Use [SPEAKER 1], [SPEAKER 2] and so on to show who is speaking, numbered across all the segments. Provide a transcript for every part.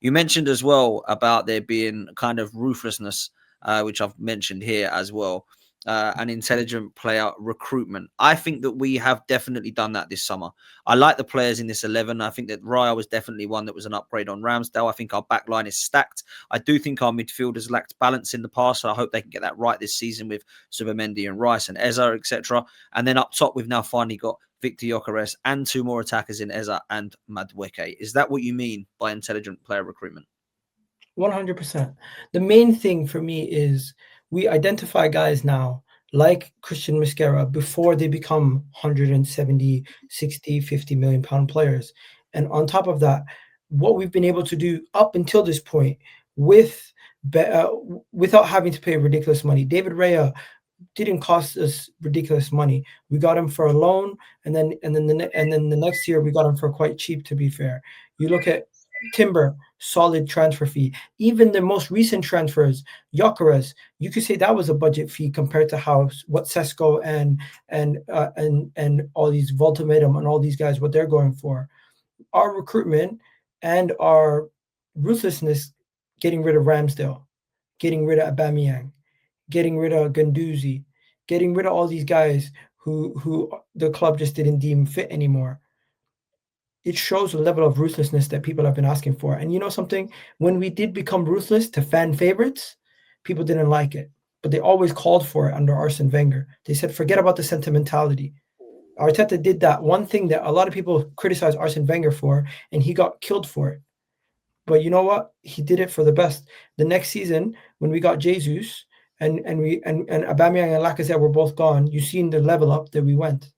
[SPEAKER 1] You mentioned as well about there being kind of ruthlessness, which I've mentioned here as well. An intelligent player recruitment. I think that we have definitely done that this summer. I like the players in this 11. I think that Raya was definitely one that was an upgrade on Ramsdale. I think our back line is stacked. I do think our midfielders lacked balance in the past, so I hope they can get that right this season with Subamendi and Rice and Eza, etc. And then up top, we've now finally got Victor Gyökeres and 2 more attackers in Eza and Madueke. Is that what you mean by intelligent player recruitment?
[SPEAKER 2] 100%. The main thing for me is we identify guys now like Christian Mosquera before they become 170, 60, 50 million pound players. And on top of that, what we've been able to do up until this point with without having to pay ridiculous money. David Raya didn't cost us ridiculous money. We got him for a loan, and then the next year we got him for quite cheap. To be fair, you look at Timber, solid transfer fee. Even the most recent transfers, Gyökeres, you could say that was a budget fee compared to what Sesko and all these Voltamedum and all these guys what they're going for. Our recruitment and our ruthlessness, getting rid of Ramsdale, getting rid of Aubameyang, getting rid of Guendouzi, getting rid of all these guys who the club just didn't deem fit anymore. It shows a level of ruthlessness that people have been asking for. And you know something? When we did become ruthless to fan favorites, people didn't like it. But they always called for it under Arsene Wenger. They said, forget about the sentimentality. Arteta did that one thing that a lot of people criticize Arsene Wenger for, and he got killed for it. But you know what? He did it for the best. The next season, when we got Jesus and Aubameyang and Lacazette were both gone, you seen the level up that we went.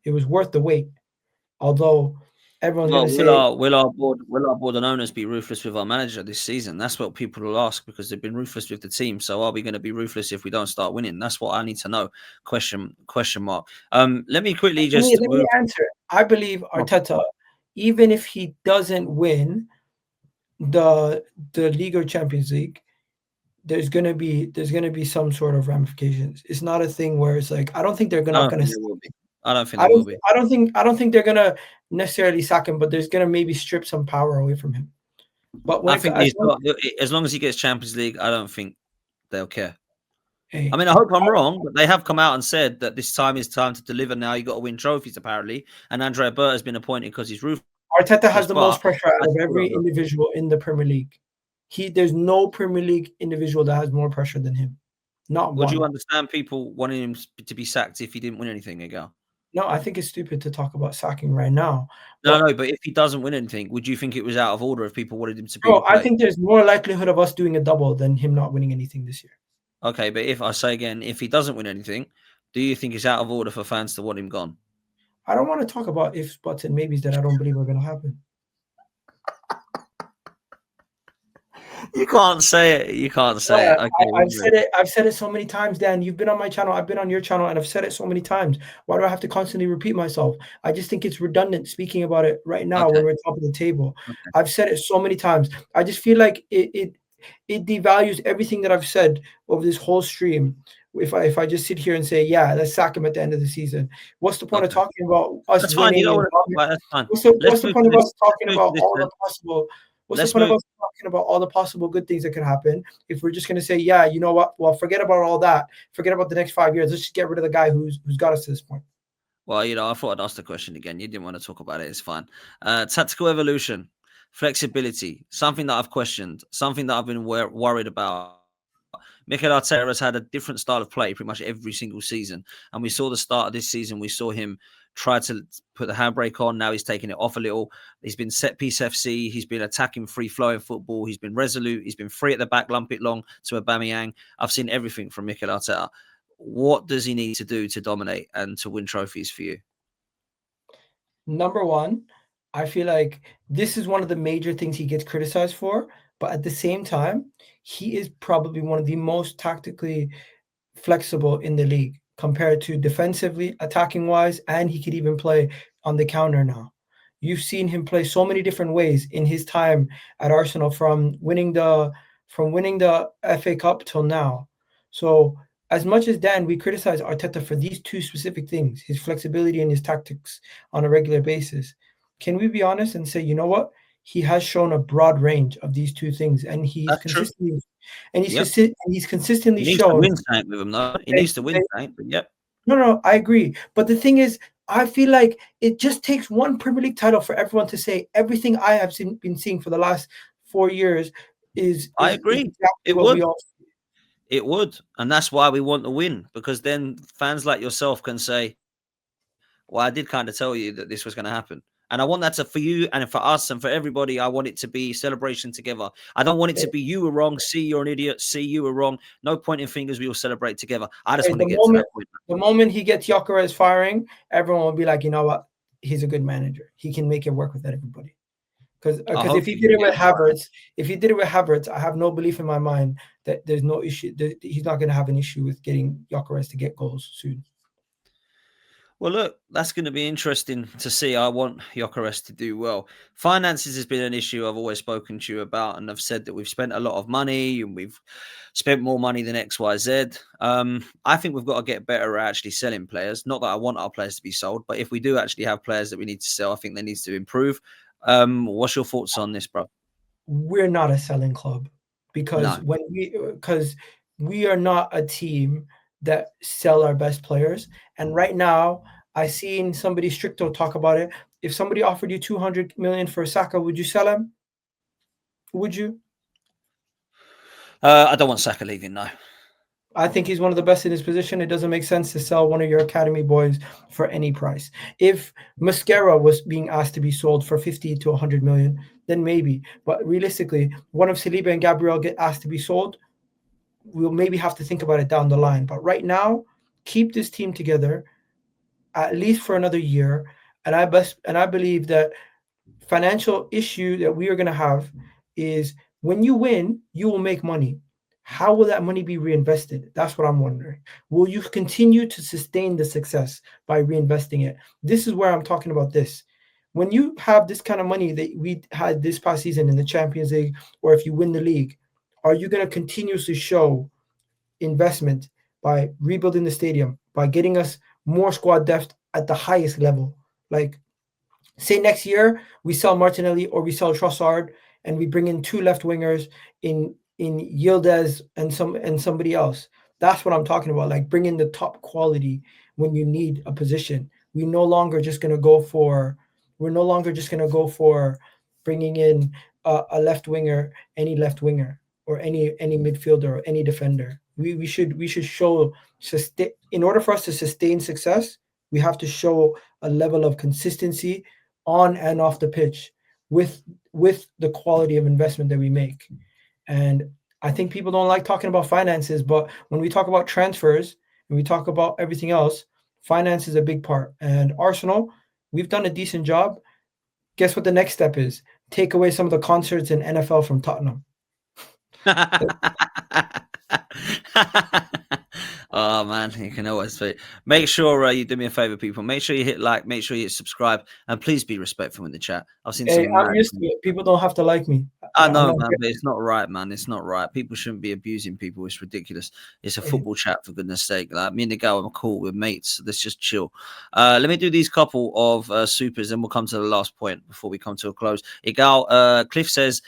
[SPEAKER 2] It was worth the wait. Although everyone's going
[SPEAKER 1] Well,
[SPEAKER 2] to say,
[SPEAKER 1] will our board and owners be ruthless with our manager this season? That's what people will ask because they've been ruthless with the team. So are we going to be ruthless if we don't start winning? That's what I need to know. Question mark. Let me quickly just
[SPEAKER 2] let me answer. I believe Arteta, even if he doesn't win the League or Champions League, there's gonna be some sort of ramifications. It's not a thing where it's like I don't think they're not gonna.
[SPEAKER 1] I don't think there will be.
[SPEAKER 2] I don't think they're gonna necessarily sack him, but there's gonna maybe strip some power away from him. But
[SPEAKER 1] I think as long as he gets Champions League, I don't think they'll care.
[SPEAKER 2] Hey,
[SPEAKER 1] I mean, I hope I'm wrong, but they have come out and said that this time is time to deliver. Now you got to win trophies, apparently. And Andrea Berta has been appointed because he's ruthless.
[SPEAKER 2] Arteta has the most pressure out of every individual in the Premier League. There's no Premier League individual that has more pressure than him. Not one.
[SPEAKER 1] Would you understand people wanting him to be sacked if he didn't win anything, Agar?
[SPEAKER 2] No, I think it's stupid to talk about sacking right now.
[SPEAKER 1] No, but if he doesn't win anything, would you think it was out of order if people wanted him to be?
[SPEAKER 2] Bro, I think there's more likelihood of us doing a double than him not winning anything this year.
[SPEAKER 1] Okay, but if I say again, if he doesn't win anything, do you think it's out of order for fans to want him gone?
[SPEAKER 2] I don't want to talk about ifs, buts, and maybes that I don't believe are going to happen.
[SPEAKER 1] You can't say it. You can't say it.
[SPEAKER 2] Okay, I've said it so many times, Dan. You've been on my channel. I've been on your channel, and I've said it so many times. Why do I have to constantly repeat myself? I just think it's redundant speaking about it right now when we're top of the table. Okay. I've said it so many times. I just feel like it devalues everything that I've said over this whole stream. If I just sit here and say, yeah, let's sack him at the end of the season, what's the point of talking about us
[SPEAKER 1] that's
[SPEAKER 2] winning?
[SPEAKER 1] Fine. That's fine.
[SPEAKER 2] What's the point of us talking about all the possible? What's the point of us talking about all the possible good things that could happen if we're just going to say, yeah, you know what? Well, forget about all that. Forget about the next 5 years. Let's just get rid of the guy who's got us to this point.
[SPEAKER 1] Well, I thought I'd ask the question again. You didn't want to talk about it. It's fine. Tactical evolution, flexibility, something that I've questioned, something that I've been worried about. Mikel Arteta has had a different style of play pretty much every single season. And we saw the start of this season. We saw him try to put the handbrake on. Now he's taking it off a little. He's been set piece FC. He's been attacking free-flowing football. He's been resolute. He's been free at the back, lump it long to Aubameyang. I've seen everything from Mikel Arteta. What does he need to do to dominate and to win trophies for you?
[SPEAKER 2] Number one, I feel like this is one of the major things he gets criticized for. But at the same time, he is probably one of the most tactically flexible in the league compared to defensively, attacking wise, and he could even play on the counter now. You've seen him play so many different ways in his time at Arsenal from winning the FA Cup till now. So as much as Dan, we criticize Arteta for these two specific things, his flexibility and his tactics on a regular basis. Can we be honest and say, you know what? he has shown a broad range of these two things, and he's
[SPEAKER 1] That's true.
[SPEAKER 2] consistently
[SPEAKER 1] Yep.
[SPEAKER 2] consistently
[SPEAKER 1] He needs to
[SPEAKER 2] shown
[SPEAKER 1] win something with him, though. He
[SPEAKER 2] that,
[SPEAKER 1] needs to win
[SPEAKER 2] that
[SPEAKER 1] something. But yep.
[SPEAKER 2] no, no, I agree. But the thing is, I feel like it just takes one Premier League title for everyone to say everything I have been seeing for the last 4 years
[SPEAKER 1] I
[SPEAKER 2] is
[SPEAKER 1] agree.
[SPEAKER 2] exactly
[SPEAKER 1] It
[SPEAKER 2] what we
[SPEAKER 1] would.
[SPEAKER 2] all.
[SPEAKER 1] It would. And that's why we want to win, because then fans like yourself can say, well, I did kind of tell you that this was going to happen. And I want that to, for you and for us and for everybody, I want it to be celebration together. I don't want it to be you were wrong, see you're an idiot, see you were wrong. No pointing fingers, we all celebrate together. I just
[SPEAKER 2] Okay,
[SPEAKER 1] want to get to that point.
[SPEAKER 2] the moment he gets Gyökeres firing, everyone will be like, you know what, he's a good manager. He can make it work with everybody.
[SPEAKER 1] I
[SPEAKER 2] Because if
[SPEAKER 1] hope
[SPEAKER 2] he
[SPEAKER 1] you
[SPEAKER 2] did
[SPEAKER 1] can
[SPEAKER 2] it
[SPEAKER 1] get
[SPEAKER 2] with Havertz, I have no belief in my mind that there's no issue. That he's not going to have an issue with getting Gyökeres to get goals soon.
[SPEAKER 1] Well, look, that's going to be interesting to see. I want Gyökeres to do well. Finances has been an issue I've always spoken to you about, and I've said that we've spent a lot of money and we've spent more money than X, Y, Z. I think we've got to get better at actually selling players. Not that I want our players to be sold, but if we do actually have players that we need to sell, I think they need to improve. What's your thoughts on this, bro?
[SPEAKER 2] We're not a selling club because
[SPEAKER 1] No.
[SPEAKER 2] we are not a team that sell our best players. And right now, I seen somebody Stricto talk about it. If somebody offered you 200 million for Saka, would you sell him? Would you?
[SPEAKER 1] I don't want Saka leaving, no.
[SPEAKER 2] I think he's one of the best in his position. It doesn't make sense to sell one of your academy boys for any price. If Mascara was being asked to be sold for 50 to 100 million, then maybe. But realistically, one of Saliba and Gabriel get asked to be sold, we'll maybe have to think about it down the line. But right now, keep this team together at least for another year. And I believe that financial issue that we are going to have is when you win, you will make money. How will that money be reinvested? That's what I'm wondering. Will you continue to sustain the success by reinvesting it? This is where I'm talking about this. When you have this kind of money that we had this past season in the Champions League, or if you win the league, are you going to continuously show investment by rebuilding the stadium, by getting us more squad depth at the highest level? Like, say next year we sell Martinelli or we sell Trossard and we bring in two left wingers in Yildiz and somebody else. That's what I'm talking about. Like bring in the top quality when you need a position. We're no longer just gonna go for bringing in a left winger, any left winger, or any midfielder or any defender. We should show sustain. In order for us to sustain success, we have to show a level of consistency on and off the pitch with the quality of investment that we make. And I think people don't like talking about finances, but when we talk about transfers and we talk about everything else, finance is a big part. And Arsenal, we've done a decent job. Guess what the next step is? Take away some of the concerts in NFL from Tottenham.
[SPEAKER 1] Oh man, you can always say. Make sure you do me a favor, people. Make sure you hit like, make sure you subscribe, and please be respectful in the chat. I've seen
[SPEAKER 2] Hey,
[SPEAKER 1] some
[SPEAKER 2] I'm
[SPEAKER 1] mad.
[SPEAKER 2] used to it. People don't have to like me.
[SPEAKER 1] I
[SPEAKER 2] I'm
[SPEAKER 1] know,
[SPEAKER 2] not.
[SPEAKER 1] man, but it's not right, man. It's not right. People shouldn't be abusing people. It's ridiculous. It's a football chat, for goodness sake. Like me and the guy, I'm cool with mates. So let's just chill. Let me do these couple of supers, then we'll come to the last point before we come to a close. Igal, Cliff says,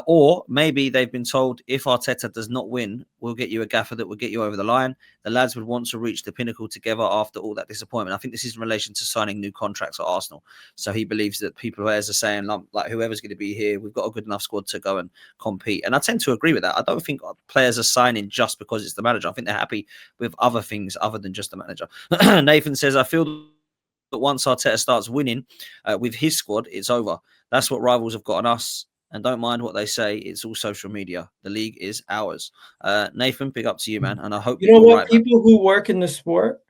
[SPEAKER 1] or maybe they've been told if Arteta does not win, we'll get you a gaffer that will get you over the line. The lads would want to reach the pinnacle together after all that disappointment. I think this is in relation to signing new contracts at Arsenal. So he believes that people are saying, like whoever's going to be here, we've got a good enough squad to go and compete. And I tend to agree with that. I don't think players are signing just because it's the manager. I think they're happy with other things other than just the manager. Nathan says, I feel that once Arteta starts winning with his squad, it's over. That's what rivals have got on us. And don't mind what they say. It's all social media. The league is ours. Nathan, big up to you, man. And I hope
[SPEAKER 2] You
[SPEAKER 1] that
[SPEAKER 2] know
[SPEAKER 1] you're
[SPEAKER 2] what?
[SPEAKER 1] right, man.
[SPEAKER 2] People who work in the sport,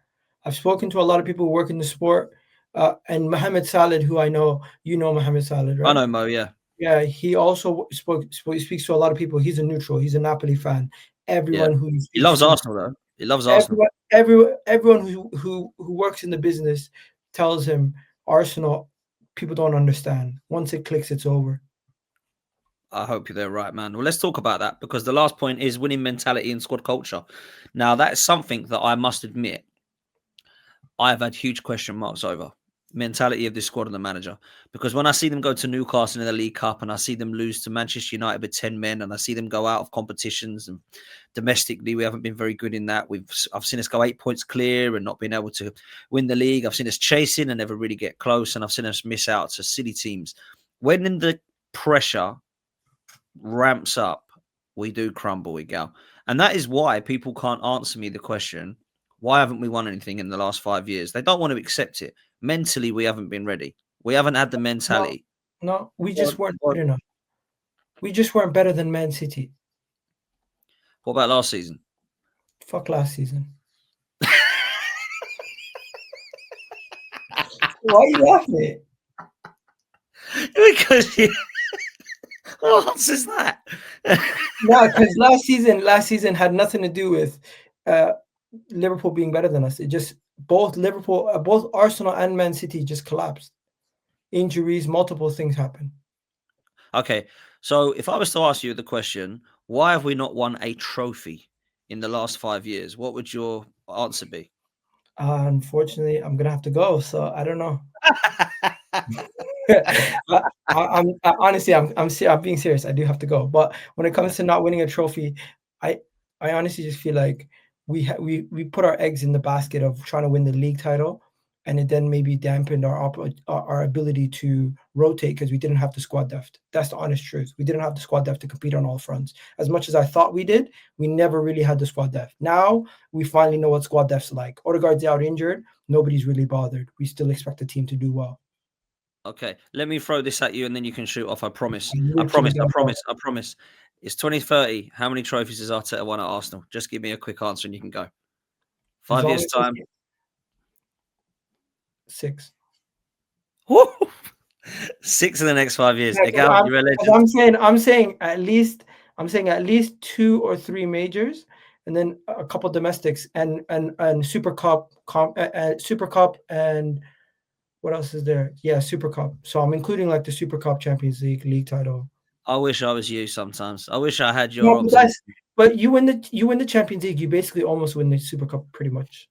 [SPEAKER 2] I've spoken to a lot of people who work in the sport, and Mohamed Salad, who I know, you know Mohamed Salad,
[SPEAKER 1] I
[SPEAKER 2] right?
[SPEAKER 1] know, Mo, yeah.
[SPEAKER 2] Yeah, he also speaks to a lot of people. He's a neutral. He's a Napoli fan.
[SPEAKER 1] Yeah.
[SPEAKER 2] Everyone who he
[SPEAKER 1] He
[SPEAKER 2] speaks
[SPEAKER 1] loves
[SPEAKER 2] to,
[SPEAKER 1] Arsenal, though. He loves Arsenal.
[SPEAKER 2] everyone who works in the business tells him Arsenal. People don't understand. Once it clicks, it's over.
[SPEAKER 1] I hope you're there, right, man. Well, let's talk about that because the last point is winning mentality and squad culture. Now, that is something that I must admit I've had huge question marks over. mentality of this squad and the manager. Because when I see them go to Newcastle in the League Cup and I see them lose to Manchester United with 10 men and I see them go out of competitions and domestically we haven't been very good in that. I've seen us go 8 points clear and not being able to win the league. I've seen us chasing and never really get close, and I've seen us miss out to silly teams. When the pressure ramps up, we do crumble, we go. And that is why people can't answer me the question, why haven't we won anything in the last 5 years? They don't want to accept it. Mentally, we haven't been ready. We haven't had the
[SPEAKER 2] No,
[SPEAKER 1] mentality.
[SPEAKER 2] no, we
[SPEAKER 1] What,
[SPEAKER 2] just weren't
[SPEAKER 1] what,
[SPEAKER 2] good enough. We just weren't better than Man City.
[SPEAKER 1] what about last season?
[SPEAKER 2] Fuck last season. Why are you laughing?
[SPEAKER 1] Because what else is that?
[SPEAKER 2] No, because last season had nothing to do with Liverpool being better than us. It just both Arsenal and Man City just collapsed. Injuries, multiple things happen.
[SPEAKER 1] Okay, so if I was to ask you the question, why have we not won a trophy in the last 5 years? What would your answer be?
[SPEAKER 2] Unfortunately, I'm gonna have to go, so I don't know. Honestly, I'm being serious. I do have to go. But when it comes to not winning a trophy, I I honestly just feel like we put our eggs in the basket of trying to win the league title, and it then maybe dampened our ability to rotate because we didn't have the squad depth. That's the honest truth. We didn't have the squad depth to compete on all fronts. As much as I thought we did, we never really had the squad depth. Now we finally know what squad depth's like. Odegaard's out injured. Nobody's really bothered. We still expect the team to do well.
[SPEAKER 1] Okay, let me throw this at you and then you can shoot off. I promise.
[SPEAKER 2] I
[SPEAKER 1] I
[SPEAKER 2] literally
[SPEAKER 1] promise. I
[SPEAKER 2] don't know.
[SPEAKER 1] promise. I promise. It's 2030. How many trophies has Arteta won at Arsenal? Just give me a quick answer and you can go.
[SPEAKER 2] As
[SPEAKER 1] 5
[SPEAKER 2] long
[SPEAKER 1] years'
[SPEAKER 2] as
[SPEAKER 1] time.
[SPEAKER 2] 6.
[SPEAKER 1] Woo! 6 in the next 5 years.
[SPEAKER 2] Yeah,
[SPEAKER 1] Egal, you're a legend.
[SPEAKER 2] I'm saying at least 2 or 3 majors, and then a couple domestics and Super Cup, Super Cup, and what else is there? Yeah, Super Cup. So I'm including like the Super Cup, Champions League title.
[SPEAKER 1] I wish I was you sometimes. I wish I had your
[SPEAKER 2] No,
[SPEAKER 1] optimism.
[SPEAKER 2] but you win the Champions League, you basically almost win the Super Cup pretty much.